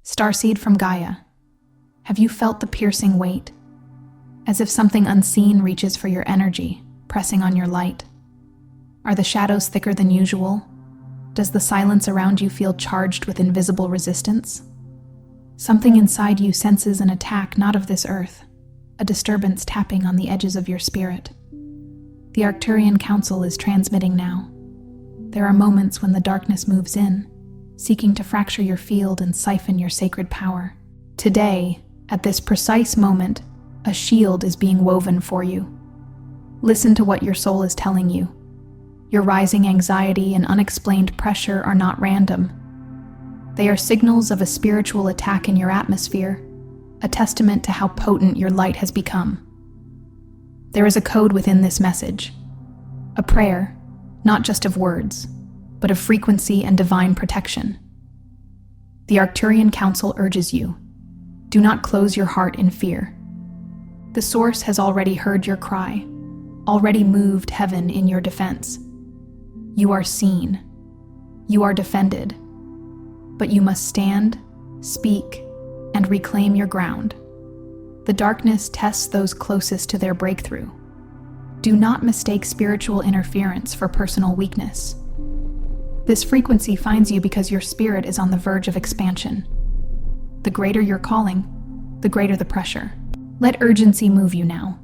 Starseed from Gaia. Have you felt the piercing weight? As if something unseen reaches for your energy, pressing on your light. Are the shadows thicker than usual? Does the silence around you feel charged with invisible resistance? Something inside you senses an attack not of this earth, a disturbance tapping on the edges of your spirit. The Arcturian Council is transmitting now. There are moments when the darkness moves in, seeking to fracture your field and siphon your sacred power. Today, at this precise moment, a shield is being woven for you. Listen to what your soul is telling you. Your rising anxiety and unexplained pressure are not random. They are signals of a spiritual attack in your atmosphere, a testament to how potent your light has become. There is a code within this message, a prayer, not just of words, but of frequency and divine protection. The Arcturian Council urges you, do not close your heart in fear. The Source has already heard your cry, already moved heaven in your defense. You are seen. You are defended. But you must stand, speak, and reclaim your ground. The darkness tests those closest to their breakthrough. Do not mistake spiritual interference for personal weakness. This frequency finds you because your spirit is on the verge of expansion. The greater your calling, the greater the pressure. Let urgency move you now.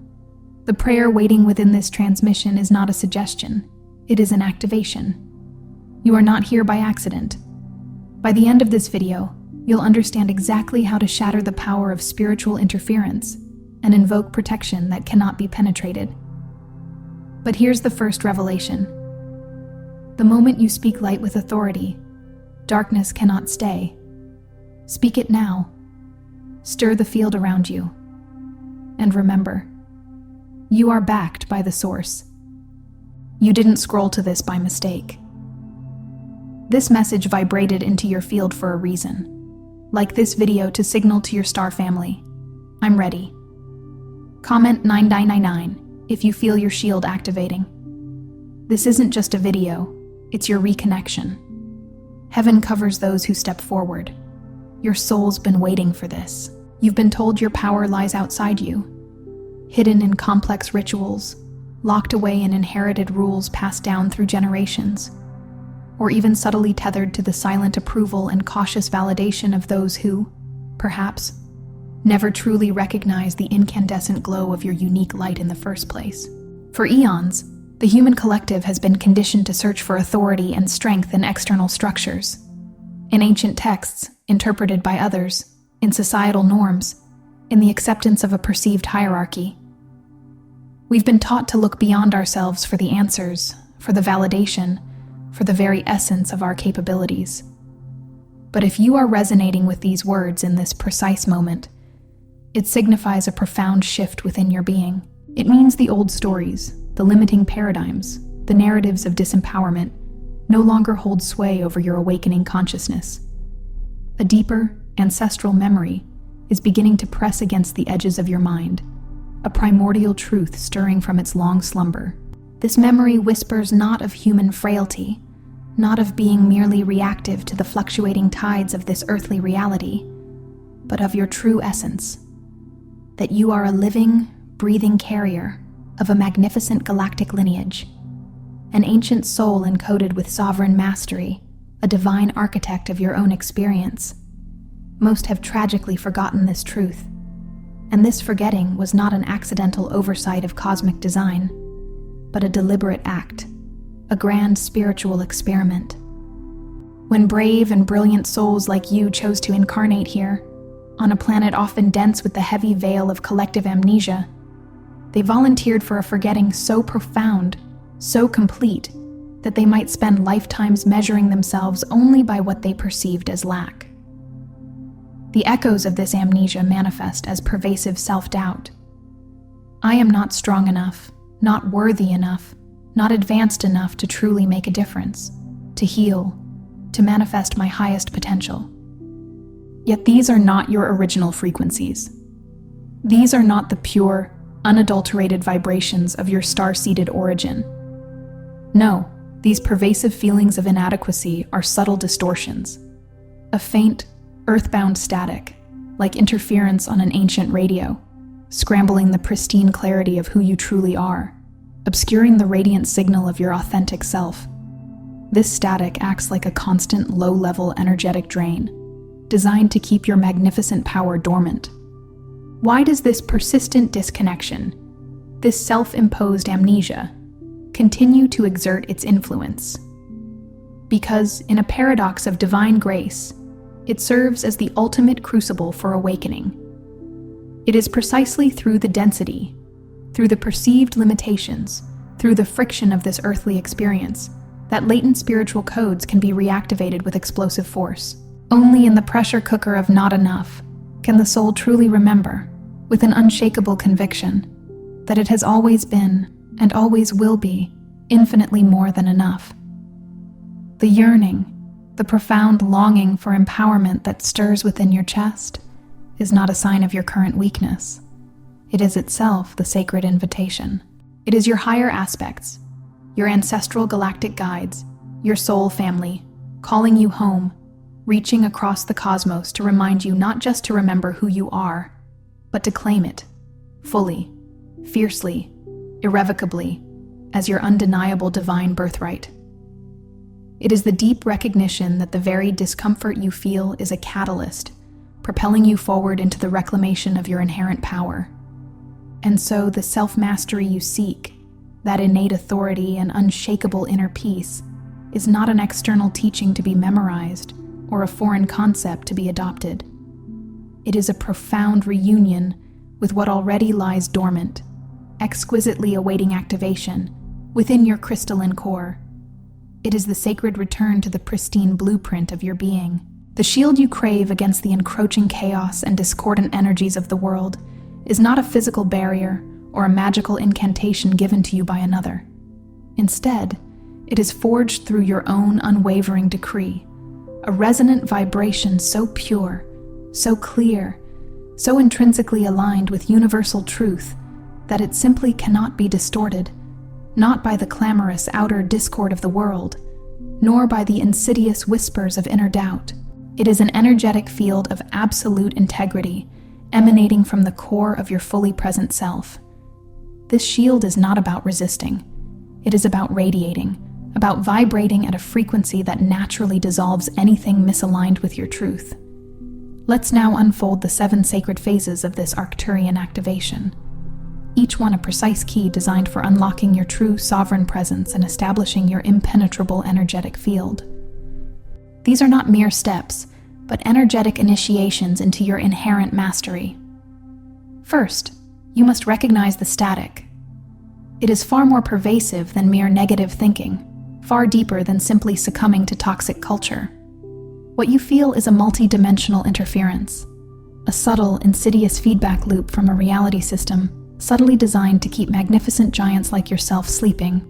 The prayer waiting within this transmission is not a suggestion. It is an activation. You are not here by accident. By the end of this video, you'll understand exactly how to shatter the power of spiritual interference and invoke protection that cannot be penetrated. But here's the first revelation. The moment you speak light with authority, darkness cannot stay. Speak it now. Stir the field around you. And remember, you are backed by the Source. You didn't scroll to this by mistake. This message vibrated into your field for a reason. Like this video to signal to your star family, I'm ready. Comment 9999 if you feel your shield activating. This isn't just a video, it's your reconnection. Heaven covers those who step forward. Your soul's been waiting for this. You've been told your power lies outside you, hidden in complex rituals, locked away in inherited rules passed down through generations, or even subtly tethered to the silent approval and cautious validation of those who, perhaps, never truly recognized the incandescent glow of your unique light in the first place. For eons, the human collective has been conditioned to search for authority and strength in external structures, in ancient texts, interpreted by others, in societal norms, in the acceptance of a perceived hierarchy. We've been taught to look beyond ourselves for the answers, for the validation, for the very essence of our capabilities. But if you are resonating with these words in this precise moment, it signifies a profound shift within your being. It means the old stories, the limiting paradigms, the narratives of disempowerment no longer hold sway over your awakening consciousness. A deeper, ancestral memory is beginning to press against the edges of your mind, a primordial truth stirring from its long slumber. This memory whispers not of human frailty, not of being merely reactive to the fluctuating tides of this earthly reality, but of your true essence, that you are a living, breathing carrier of a magnificent galactic lineage, an ancient soul encoded with sovereign mastery, a divine architect of your own experience. Most have tragically forgotten this truth, and this forgetting was not an accidental oversight of cosmic design, but a deliberate act, a grand spiritual experiment. When brave and brilliant souls like you chose to incarnate here, on a planet often dense with the heavy veil of collective amnesia, they volunteered for a forgetting so profound, so complete, that they might spend lifetimes measuring themselves only by what they perceived as lack. The echoes of this amnesia manifest as pervasive self-doubt. I am not strong enough, not worthy enough, not advanced enough to truly make a difference, to heal, to manifest my highest potential. Yet these are not your original frequencies. These are not the pure, unadulterated vibrations of your star-seeded origin. No, these pervasive feelings of inadequacy are subtle distortions, a faint, earthbound static, like interference on an ancient radio, scrambling the pristine clarity of who you truly are, obscuring the radiant signal of your authentic self. This static acts like a constant low-level energetic drain, designed to keep your magnificent power dormant. Why does this persistent disconnection, this self-imposed amnesia, continue to exert its influence? Because, in a paradox of divine grace, it serves as the ultimate crucible for awakening. It is precisely through the density, through the perceived limitations, through the friction of this earthly experience, that latent spiritual codes can be reactivated with explosive force. Only in the pressure cooker of not enough can the soul truly remember, with an unshakable conviction, that it has always been, and always will be, infinitely more than enough. The yearning, the profound longing for empowerment that stirs within your chest, is not a sign of your current weakness. It is itself the sacred invitation. It is your higher aspects, your ancestral galactic guides, your soul family, calling you home, reaching across the cosmos to remind you not just to remember who you are, but to claim it, fully, fiercely, irrevocably, as your undeniable divine birthright. It is the deep recognition that the very discomfort you feel is a catalyst, propelling you forward into the reclamation of your inherent power. And so the self-mastery you seek, that innate authority and unshakable inner peace, is not an external teaching to be memorized or a foreign concept to be adopted. It is a profound reunion with what already lies dormant, exquisitely awaiting activation within your crystalline core. It is the sacred return to the pristine blueprint of your being. The shield you crave against the encroaching chaos and discordant energies of the world is not a physical barrier or a magical incantation given to you by another. Instead, it is forged through your own unwavering decree, a resonant vibration so pure, so clear, so intrinsically aligned with universal truth that it simply cannot be distorted, not by the clamorous outer discord of the world, nor by the insidious whispers of inner doubt. It is an energetic field of absolute integrity, emanating from the core of your fully present self. This shield is not about resisting. It is about radiating, about vibrating at a frequency that naturally dissolves anything misaligned with your truth. Let's now unfold the 7 sacred phases of this Arcturian activation, each one a precise key designed for unlocking your true sovereign presence and establishing your impenetrable energetic field. These are not mere steps, but energetic initiations into your inherent mastery. First, you must recognize the static. It is far more pervasive than mere negative thinking, far deeper than simply succumbing to toxic culture. What you feel is a multidimensional interference, a subtle, insidious feedback loop from a reality system subtly designed to keep magnificent giants like yourself sleeping,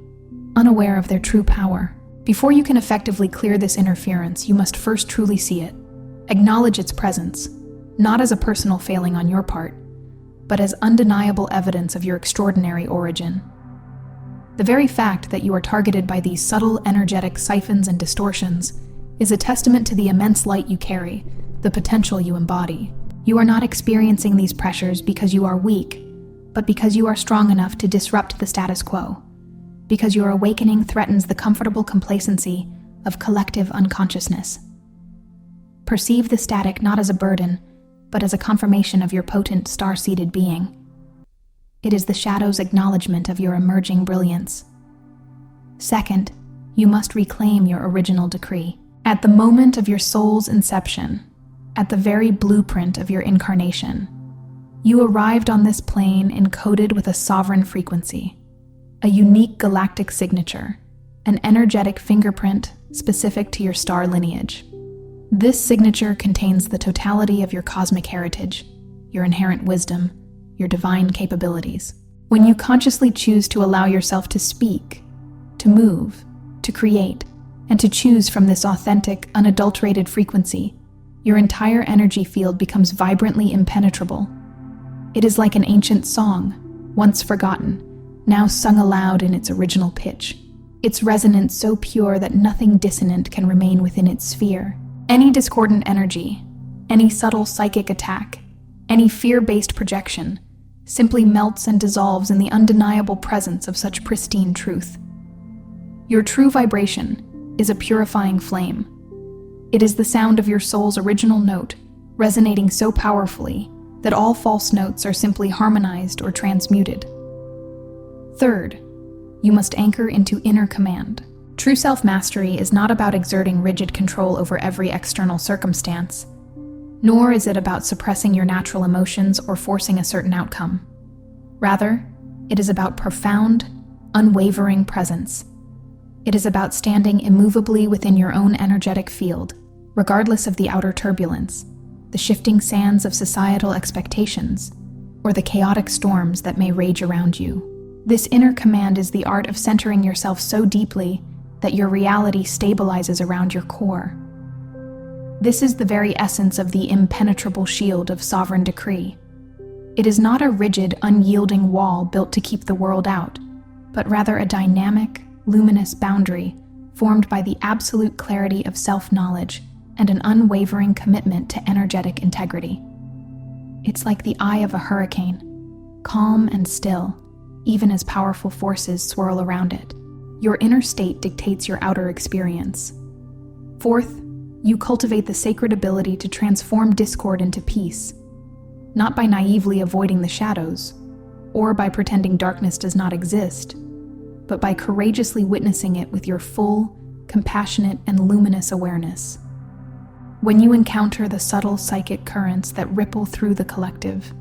unaware of their true power. Before you can effectively clear this interference, you must first truly see it. Acknowledge its presence, not as a personal failing on your part, but as undeniable evidence of your extraordinary origin. The very fact that you are targeted by these subtle energetic siphons and distortions is a testament to the immense light you carry, the potential you embody. You are not experiencing these pressures because you are weak, but because you are strong enough to disrupt the status quo, because your awakening threatens the comfortable complacency of collective unconsciousness. Perceive the static not as a burden, but as a confirmation of your potent star-seeded being. It is the shadow's acknowledgement of your emerging brilliance. Second, you must reclaim your original decree. At the moment of your soul's inception, at the very blueprint of your incarnation, you arrived on this plane encoded with a sovereign frequency, a unique galactic signature, an energetic fingerprint specific to your star lineage. This signature contains the totality of your cosmic heritage, your inherent wisdom, your divine capabilities. When you consciously choose to allow yourself to speak, to move, to create, and to choose from this authentic, unadulterated frequency, your entire energy field becomes vibrantly impenetrable. It is like an ancient song, once forgotten, now sung aloud in its original pitch, its resonance so pure that nothing dissonant can remain within its sphere. Any discordant energy, Any subtle psychic attack, any fear-based projection, simply melts and dissolves in the undeniable presence of such pristine truth. Your true vibration is a purifying flame. It is the sound of your soul's original note, resonating so powerfully that all false notes are simply harmonized or transmuted. Third, you must anchor into inner command. True self-mastery is not about exerting rigid control over every external circumstance, nor is it about suppressing your natural emotions or forcing a certain outcome. Rather, it is about profound, unwavering presence. It is about standing immovably within your own energetic field, regardless of the outer turbulence, the shifting sands of societal expectations, or the chaotic storms that may rage around you. This inner command is the art of centering yourself so deeply that your reality stabilizes around your core. This is the very essence of the impenetrable shield of sovereign decree. It is not a rigid, unyielding wall built to keep the world out, but rather a dynamic, luminous boundary formed by the absolute clarity of self-knowledge and an unwavering commitment to energetic integrity. It's like the eye of a hurricane, calm and still, even as powerful forces swirl around it. Your inner state dictates your outer experience. Fourth, you cultivate the sacred ability to transform discord into peace, not by naively avoiding the shadows, or by pretending darkness does not exist, but by courageously witnessing it with your full, compassionate, and luminous awareness. When you encounter the subtle psychic currents that ripple through the collective,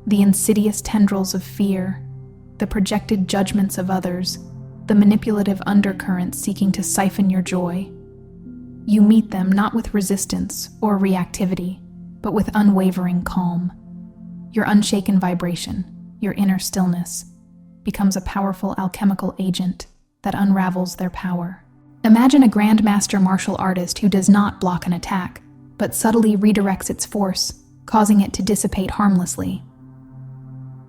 the insidious tendrils of fear, the projected judgments of others, the manipulative undercurrents seeking to siphon your joy, you meet them not with resistance or reactivity, but with unwavering calm. Your unshaken vibration, your inner stillness, becomes a powerful alchemical agent that unravels their power. Imagine a grandmaster martial artist who does not block an attack, but subtly redirects its force, causing it to dissipate harmlessly.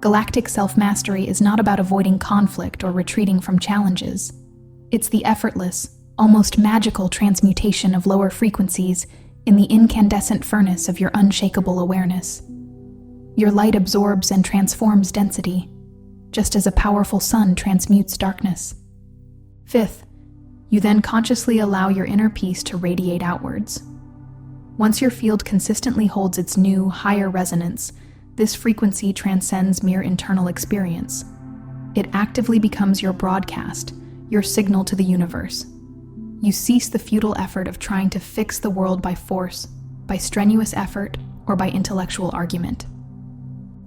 Galactic self-mastery is not about avoiding conflict or retreating from challenges. It's the effortless, almost magical transmutation of lower frequencies in the incandescent furnace of your unshakable awareness. Your light absorbs and transforms density, just as a powerful sun transmutes darkness. Fifth, you then consciously allow your inner peace to radiate outwards. Once your field consistently holds its new, higher resonance, this frequency transcends mere internal experience. It actively becomes your broadcast, your signal to the universe. You cease the futile effort of trying to fix the world by force, by strenuous effort, or by intellectual argument.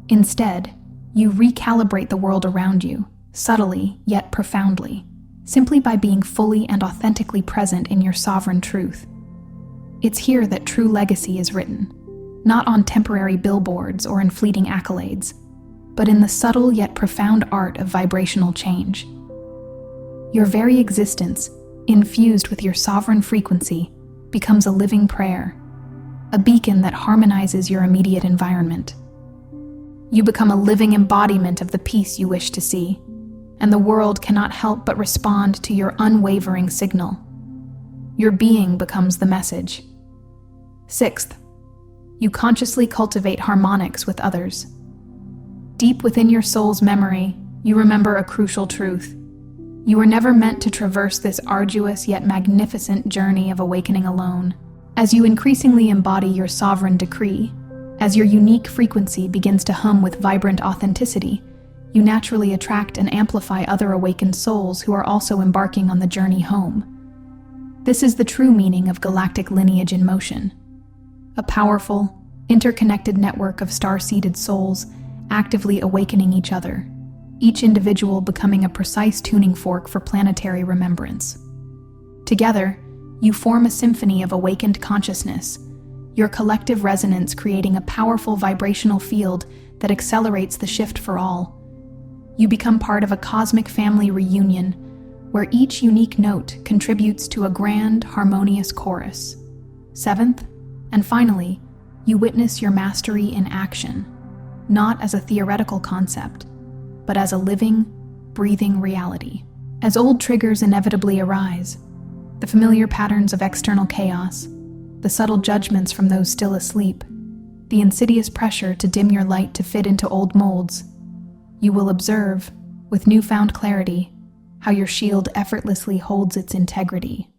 Instead, you recalibrate the world around you, subtly yet profoundly, simply by being fully and authentically present in your sovereign truth. It's here that true legacy is written, not on temporary billboards or in fleeting accolades, but in the subtle yet profound art of vibrational change. Your very existence, infused with your sovereign frequency, becomes a living prayer, a beacon that harmonizes your immediate environment. You become a living embodiment of the peace you wish to see, and the world cannot help but respond to your unwavering signal. Your being becomes the message. Sixth, you consciously cultivate harmonics with others. Deep within your soul's memory, you remember a crucial truth. You were never meant to traverse this arduous yet magnificent journey of awakening alone. As you increasingly embody your sovereign decree, as your unique frequency begins to hum with vibrant authenticity, you naturally attract and amplify other awakened souls who are also embarking on the journey home. This is the true meaning of galactic lineage in motion. A powerful, interconnected network of starseeded souls actively awakening each other, each individual becoming a precise tuning fork for planetary remembrance. Together, you form a symphony of awakened consciousness, your collective resonance creating a powerful vibrational field that accelerates the shift for all. You become part of a cosmic family reunion where each unique note contributes to a grand, harmonious chorus. Seventh, and finally, you witness your mastery in action, not as a theoretical concept, but as a living, breathing reality. As old triggers inevitably arise, the familiar patterns of external chaos, the subtle judgments from those still asleep, the insidious pressure to dim your light to fit into old molds, you will observe, with newfound clarity, how your shield effortlessly holds its integrity.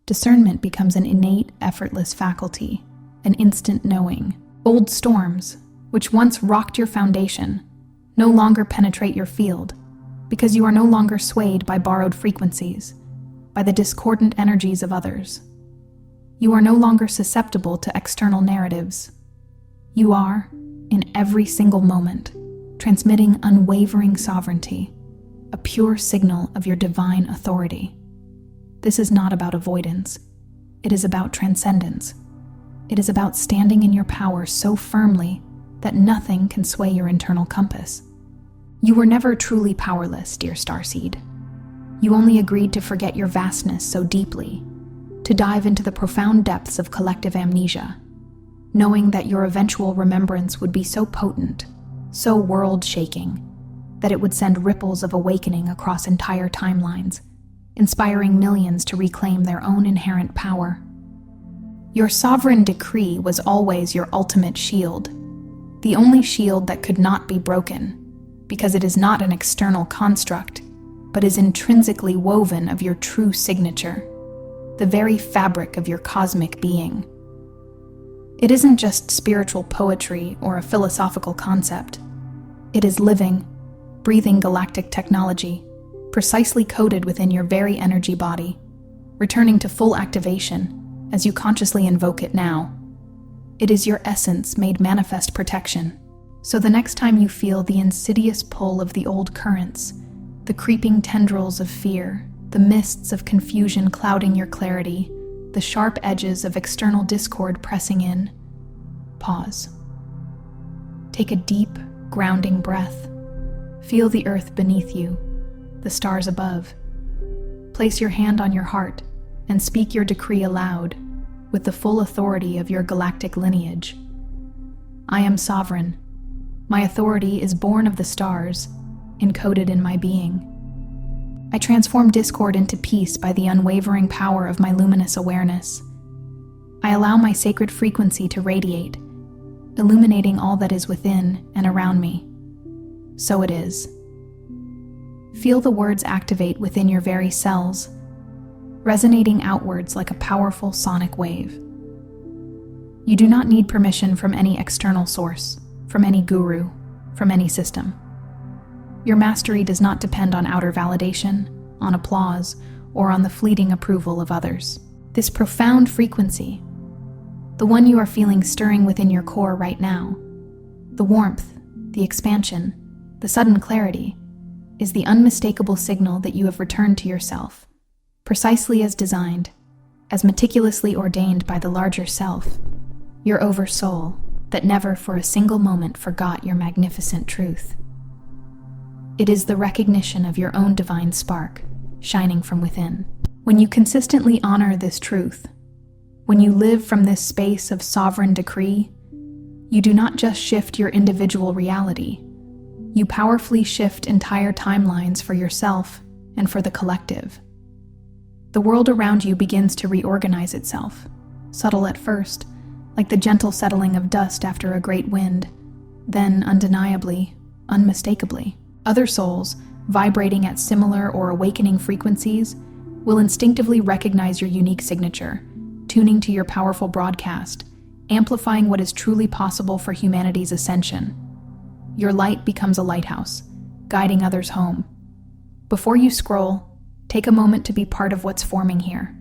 Discernment becomes an innate, effortless faculty, an instant knowing. Old storms, which once rocked your foundation, no longer penetrate your field, because you are no longer swayed by borrowed frequencies, by the discordant energies of others. You are no longer susceptible to external narratives. You are, in every single moment, transmitting unwavering sovereignty, a pure signal of your divine authority. This is not about avoidance. It is about transcendence. It is about standing in your power so firmly that nothing can sway your internal compass. You were never truly powerless, dear Starseed. You only agreed to forget your vastness so deeply, to dive into the profound depths of collective amnesia, knowing that your eventual remembrance would be so potent, so world-shaking, that it would send ripples of awakening across entire timelines, inspiring millions to reclaim their own inherent power. Your sovereign decree was always your ultimate shield, the only shield that could not be broken, because it is not an external construct, but is intrinsically woven of your true signature, the very fabric of your cosmic being. It isn't just spiritual poetry or a philosophical concept. It is living, breathing galactic technology, precisely coded within your very energy body, returning to full activation as you consciously invoke it now. It is your essence made manifest protection. So the next time you feel the insidious pull of the old currents, the creeping tendrils of fear, the mists of confusion clouding your clarity, the sharp edges of external discord pressing in, pause. Take a deep, grounding breath. Feel the earth beneath you, the stars above. Place your hand on your heart and speak your decree aloud with the full authority of your galactic lineage. I am sovereign. My authority is born of the stars, encoded in my being. I transform discord into peace by the unwavering power of my luminous awareness. I allow my sacred frequency to radiate, illuminating all that is within and around me. So it is. Feel the words activate within your very cells, resonating outwards like a powerful sonic wave. You do not need permission from any external source, from any guru, from any system. Your mastery does not depend on outer validation, on applause, or on the fleeting approval of others. This profound frequency, the one you are feeling stirring within your core right now, the warmth, the expansion, the sudden clarity, is the unmistakable signal that you have returned to yourself, precisely as designed, as meticulously ordained by the larger self, your oversoul that never for a single moment forgot your magnificent truth. It is the recognition of your own divine spark, shining from within. When you consistently honor this truth, when you live from this space of sovereign decree, you do not just shift your individual reality, you powerfully shift entire timelines for yourself and for the collective. The world around you begins to reorganize itself, subtle at first, like the gentle settling of dust after a great wind, then undeniably, unmistakably. Other souls, vibrating at similar or awakening frequencies, will instinctively recognize your unique signature, tuning to your powerful broadcast, amplifying what is truly possible for humanity's ascension. Your light becomes a lighthouse, guiding others home. Before you scroll, take a moment to be part of what's forming here.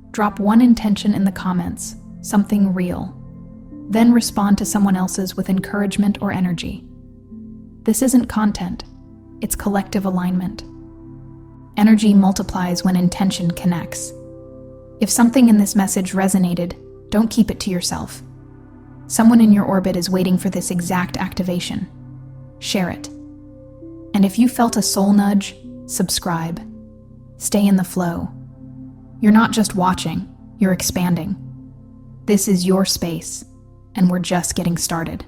Drop one intention in the comments, something real. Then respond to someone else's with encouragement or energy. This isn't content, it's collective alignment. Energy multiplies when intention connects. If something in this message resonated, don't keep it to yourself. Someone in your orbit is waiting for this exact activation. Share it. And if you felt a soul nudge, subscribe. Stay in the flow. You're not just watching, you're expanding. This is your space, and we're just getting started.